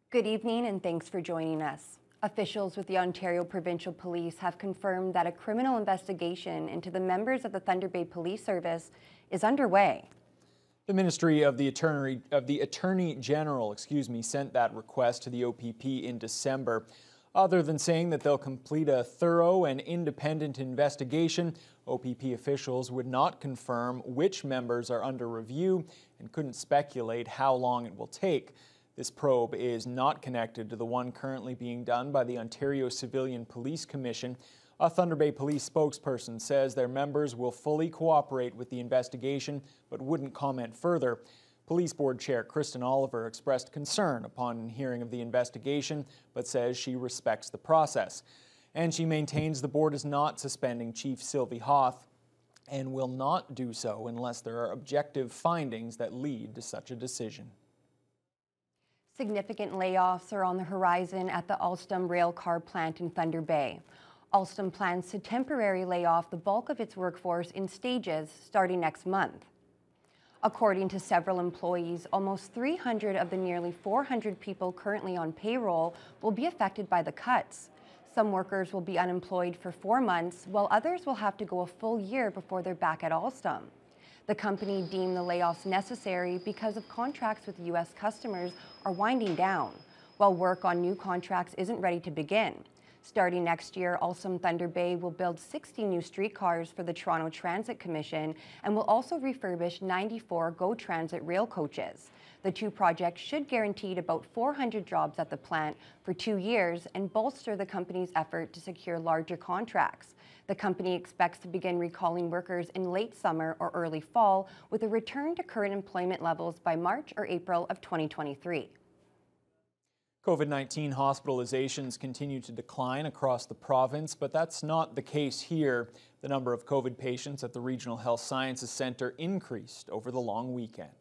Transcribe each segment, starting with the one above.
Good evening and thanks for joining us. Officials with the Ontario Provincial Police have confirmed that a criminal investigation into the members of the Thunder Bay Police Service is underway. The Ministry of the Attorney General, sent that request to the OPP in December. Other than saying that they'll complete a thorough and independent investigation, OPP officials would not confirm which members are under review and couldn't speculate how long it will take. This probe is not connected to the one currently being done by the Ontario Civilian Police Commission. A Thunder Bay Police spokesperson says their members will fully cooperate with the investigation but wouldn't comment further. Police Board Chair Kristen Oliver expressed concern upon hearing of the investigation but says she respects the process. And she maintains the board is not suspending Chief Sylvie Hoth and will not do so unless there are objective findings that lead to such a decision. Significant layoffs are on the horizon at the Alstom rail car plant in Thunder Bay. Alstom plans to temporarily lay off the bulk of its workforce in stages starting next month. According to several employees, almost 300 of the nearly 400 people currently on payroll will be affected by the cuts. Some workers will be unemployed for 4 months, while others will have to go a full year before they're back at Alstom. The company deemed the layoffs necessary because of contracts with U.S. customers are winding down, while work on new contracts isn't ready to begin. Starting next year, Alstom Thunder Bay will build 60 new streetcars for the Toronto Transit Commission and will also refurbish 94 GO Transit rail coaches. The two projects should guarantee about 400 jobs at the plant for 2 years and bolster the company's effort to secure larger contracts. The company expects to begin recalling workers in late summer or early fall, with a return to current employment levels by March or April of 2023. COVID-19 hospitalizations continue to decline across the province, but that's not the case here. The number of COVID patients at the Regional Health Sciences Centre increased over the long weekend.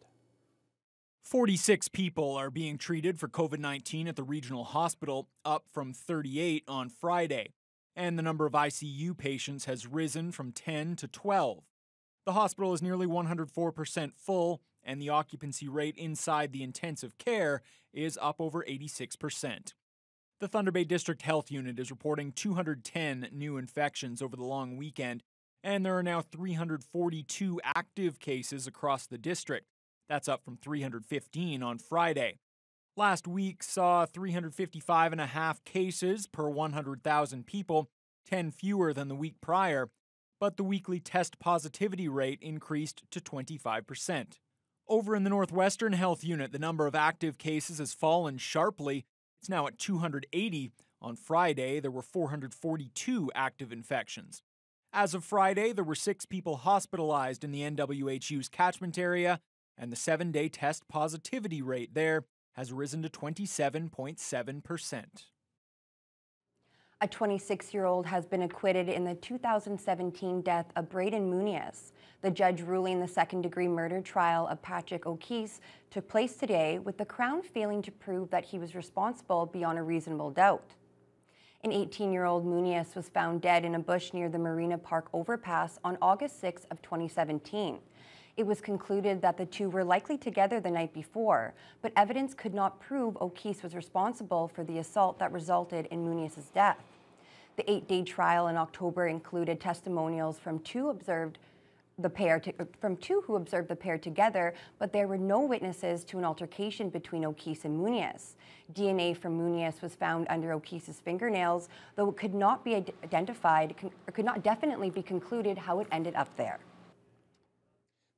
46 people are being treated for COVID-19 at the regional hospital, up from 38 on Friday. And the number of ICU patients has risen from 10 to 12. The hospital is nearly 104% full, and the occupancy rate inside the intensive care is up over 86%. The Thunder Bay District Health Unit is reporting 210 new infections over the long weekend, and there are now 342 active cases across the district. That's up from 315 on Friday. Last week saw 355.5 cases per 100,000 people, 10 fewer than the week prior, but the weekly test positivity rate increased to 25%. Over in the Northwestern Health Unit, the number of active cases has fallen sharply. It's now at 280. On Friday, there were 442 active infections. As of Friday, there were 6 people hospitalized in the NWHU's catchment area, and the 7-day test positivity rate there has risen to 27.7%. A 26-year-old has been acquitted in the 2017 death of Braden Muniz. The judge ruling the second-degree murder trial of Patrick OKeefe took place today, with the Crown failing to prove that he was responsible beyond a reasonable doubt. An 18-year-old Muniz was found dead in a bush near the Marina Park overpass on August 6 of 2017. It was concluded that the two were likely together the night before, but evidence could not prove O'Keefe was responsible for the assault that resulted in Muniz's death. The 8-day trial in October included testimonials from two who observed the pair together, but there were no witnesses to an altercation between O'Keefe and Muniz. DNA from Muniz was found under O'Keefe's fingernails, though it could not be identified or could not definitely be concluded how it ended up there.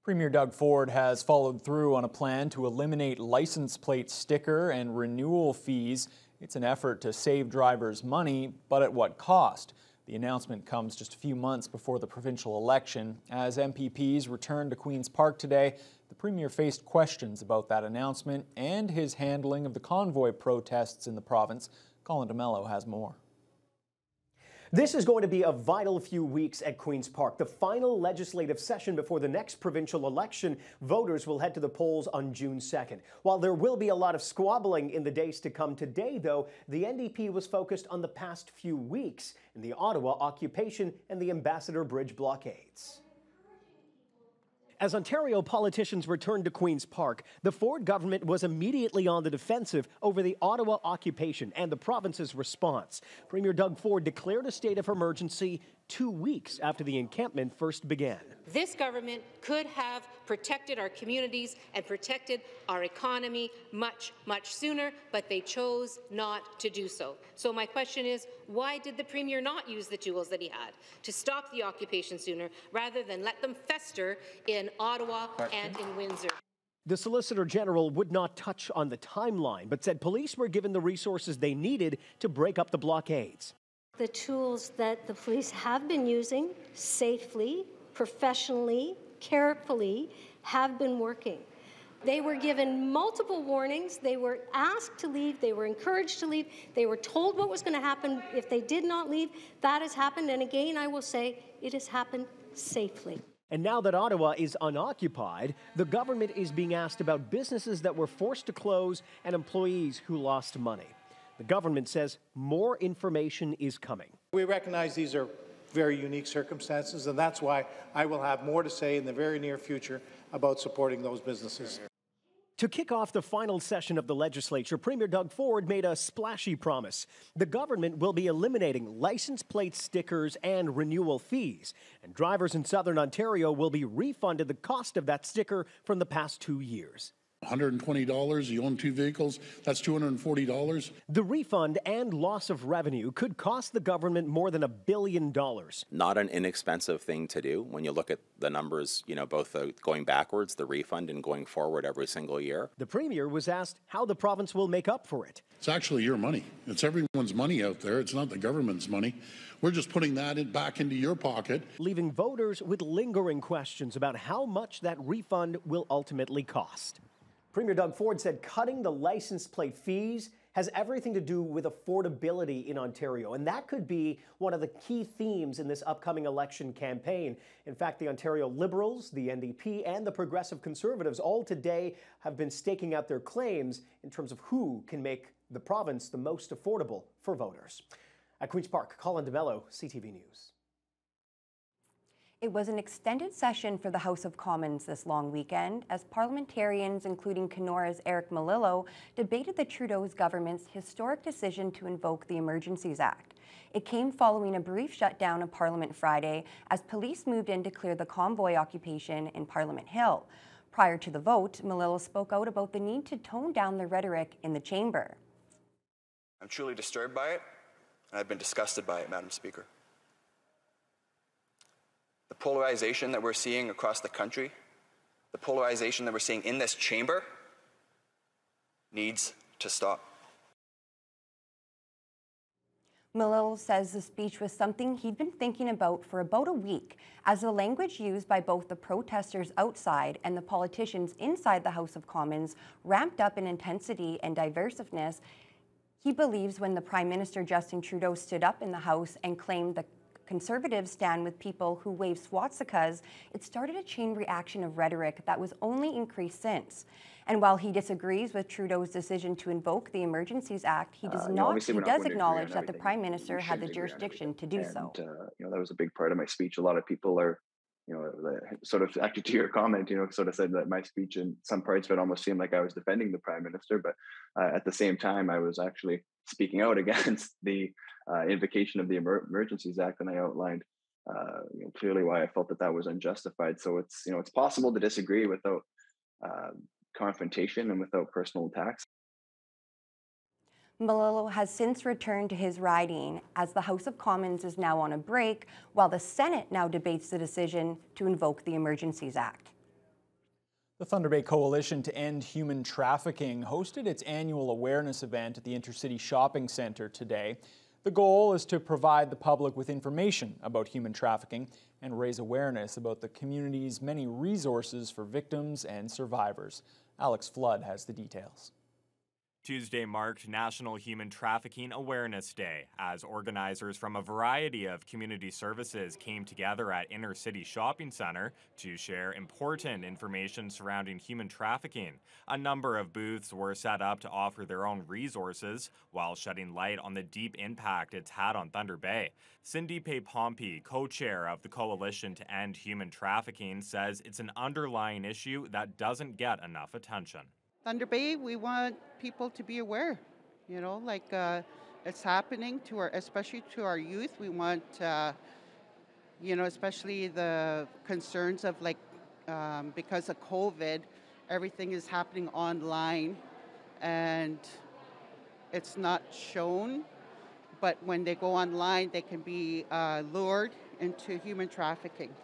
Premier Doug Ford has followed through on a plan to eliminate license plate sticker and renewal fees. It's an effort to save drivers money, but at what cost? The announcement comes just a few months before the provincial election. As MPPs returned to Queen's Park today, the Premier faced questions about that announcement and his handling of the convoy protests in the province. Colin DeMello has more. This is going to be a vital few weeks at Queen's Park, the final legislative session before the next provincial election. Voters will head to the polls on June 2nd. While there will be a lot of squabbling in the days to come, today, though, the NDP was focused on the past few weeks in the Ottawa occupation and the Ambassador Bridge blockades. As Ontario politicians returned to Queen's Park, the Ford government was immediately on the defensive over the Ottawa occupation and the province's response. Premier Doug Ford declared a state of emergency 2 weeks after the encampment first began. This government could have protected our communities and protected our economy much, much sooner, but they chose not to do so. So my question is, why did the Premier not use the tools that he had to stop the occupation sooner, rather than let them fester in Ottawa and in Windsor? The Solicitor General would not touch on the timeline, but said police were given the resources they needed to break up the blockades. The tools that the police have been using safely, professionally, carefully, have been working. They were given multiple warnings. They were asked to leave. They were encouraged to leave. They were told what was going to happen if they did not leave. That has happened. And again, I will say, it has happened safely. And now that Ottawa is unoccupied, the government is being asked about businesses that were forced to close and employees who lost money. The government says more information is coming. We recognize these are very unique circumstances, and that's why I will have more to say in the very near future about supporting those businesses. To kick off the final session of the legislature, Premier Doug Ford made a splashy promise. The government will be eliminating license plate stickers and renewal fees, and drivers in Southern Ontario will be refunded the cost of that sticker from the past 2 years. $120, you own 2 vehicles, that's $240. The refund and loss of revenue could cost the government more than $1 billion. Not an inexpensive thing to do when you look at the numbers, both going backwards, the refund, and going forward every single year. The Premier was asked how the province will make up for it. It's actually your money. It's everyone's money out there. It's not the government's money. We're just putting that back into your pocket. Leaving voters with lingering questions about how much that refund will ultimately cost. Premier Doug Ford said cutting the license plate fees has everything to do with affordability in Ontario, and that could be one of the key themes in this upcoming election campaign. In fact, the Ontario Liberals, the NDP, and the Progressive Conservatives all today have been staking out their claims in terms of who can make the province the most affordable for voters. At Queen's Park, Colin DeMello, CTV News. It was an extended session for the House of Commons this long weekend as parliamentarians, including Kenora's Eric Malillo, debated the Trudeau's government's historic decision to invoke the Emergencies Act. It came following a brief shutdown of Parliament Friday as police moved in to clear the convoy occupation in Parliament Hill. Prior to the vote, Malillo spoke out about the need to tone down the rhetoric in the chamber. I'm truly disturbed by it, and I've been disgusted by it, Madam Speaker. The polarization that we're seeing across the country, the polarization that we're seeing in this chamber, needs to stop. Malillo says the speech was something he'd been thinking about for about a week, as the language used by both the protesters outside and the politicians inside the House of Commons ramped up in intensity and diversiveness. He believes when the Prime Minister Justin Trudeau stood up in the House and claimed the Conservatives stand with people who wave swastikas, it started a chain reaction of rhetoric that was only increased since. And while he disagrees with Trudeau's decision to invoke the Emergencies Act, he does acknowledge that the Prime Minister had the jurisdiction to do so. That was a big part of my speech. A lot of people are, sort of actually to your comment, sort of said that my speech in some parts would almost seem like I was defending the Prime Minister, but at the same time, I was actually speaking out against the invocation of the Emergencies Act, and I outlined clearly why I felt that was unjustified. So it's possible to disagree without confrontation and without personal attacks. Malillo has since returned to his riding as the House of Commons is now on a break, while the Senate now debates the decision to invoke the Emergencies Act. The Thunder Bay Coalition to End Human Trafficking hosted its annual awareness event at the Intercity Shopping Centre today. The goal is to provide the public with information about human trafficking and raise awareness about the community's many resources for victims and survivors. Alex Flood has the details. Tuesday marked National Human Trafficking Awareness Day, as organizers from a variety of community services came together at Inner City Shopping Centre to share important information surrounding human trafficking. A number of booths were set up to offer their own resources while shedding light on the deep impact it's had on Thunder Bay. Cindy Pompey, co-chair of the Coalition to End Human Trafficking, says it's an underlying issue that doesn't get enough attention. Thunder Bay, we want people to be aware, it's happening to especially to our youth. We want, especially the concerns of because of COVID, everything is happening online and it's not shown, but when they go online, they can be lured into human trafficking.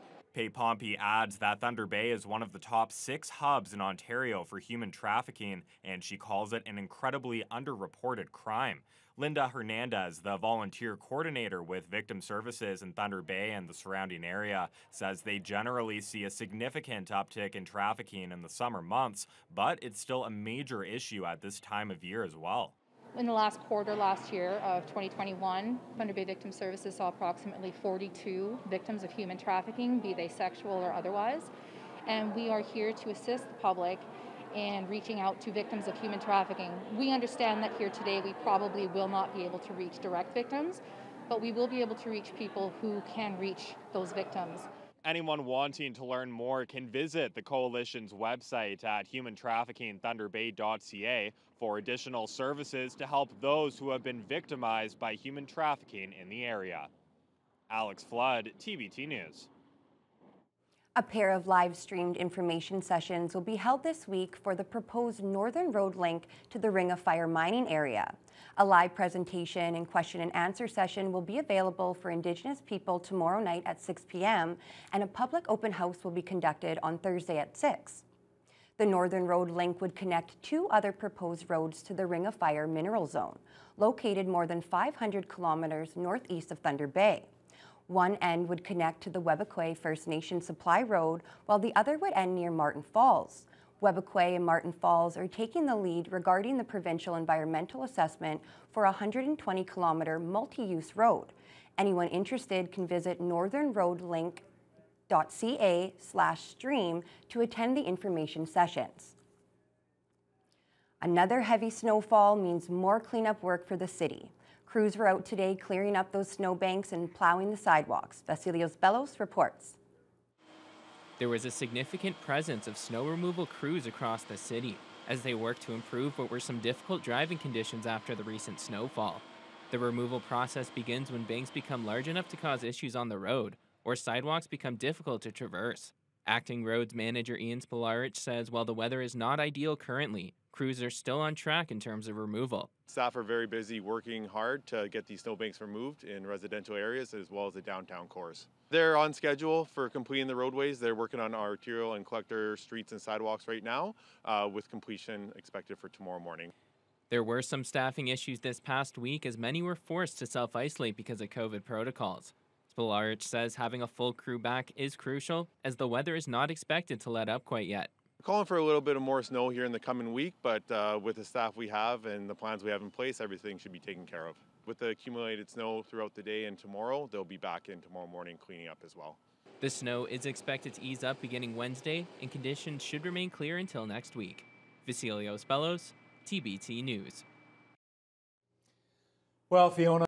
Pompey adds that Thunder Bay is one of the top 6 hubs in Ontario for human trafficking, and she calls it an incredibly underreported crime. Linda Hernandez, the volunteer coordinator with Victim Services in Thunder Bay and the surrounding area, says they generally see a significant uptick in trafficking in the summer months, but it's still a major issue at this time of year as well. In the last quarter last year of 2021, Thunder Bay Victim Services saw approximately 42 victims of human trafficking, be they sexual or otherwise. And we are here to assist the public in reaching out to victims of human trafficking. We understand that here today we probably will not be able to reach direct victims, but we will be able to reach people who can reach those victims. Anyone wanting to learn more can visit the Coalition's website at humantraffickingthunderbay.ca for additional services to help those who have been victimized by human trafficking in the area. Alex Flood, TVT News. A pair of live-streamed information sessions will be held this week for the proposed Northern Road link to the Ring of Fire mining area. A live presentation and question and answer session will be available for Indigenous people tomorrow night at 6 p.m. and a public open house will be conducted on Thursday at 6. The Northern Road link would connect 2 other proposed roads to the Ring of Fire mineral zone, located more than 500 kilometers northeast of Thunder Bay. One end would connect to the Webequie First Nation Supply Road, while the other would end near Martin Falls. Webequie and Martin Falls are taking the lead regarding the provincial environmental assessment for a 120-kilometer multi-use road. Anyone interested can visit northernroadlink.ca/stream to attend the information sessions. Another heavy snowfall means more cleanup work for the city. Crews were out today clearing up those snowbanks and plowing the sidewalks. Vasilios Bellos reports. There was a significant presence of snow removal crews across the city as they worked to improve what were some difficult driving conditions after the recent snowfall. The removal process begins when banks become large enough to cause issues on the road or sidewalks become difficult to traverse. Acting roads manager Ian Spilarich says while the weather is not ideal currently, crews are still on track in terms of removal. Staff are very busy working hard to get these snowbanks removed in residential areas as well as the downtown cores. They're on schedule for completing the roadways. They're working on arterial and collector streets and sidewalks right now, with completion expected for tomorrow morning. There were some staffing issues this past week as many were forced to self-isolate because of COVID protocols. Spilarich says having a full crew back is crucial as the weather is not expected to let up quite yet. We're calling for a little bit of more snow here in the coming week, but with the staff we have and the plans we have in place, everything should be taken care of. With the accumulated snow throughout the day and tomorrow, they'll be back in tomorrow morning cleaning up as well. The snow is expected to ease up beginning Wednesday, and conditions should remain clear until next week. Vasilios Bellos, TBT News. Well, Fiona.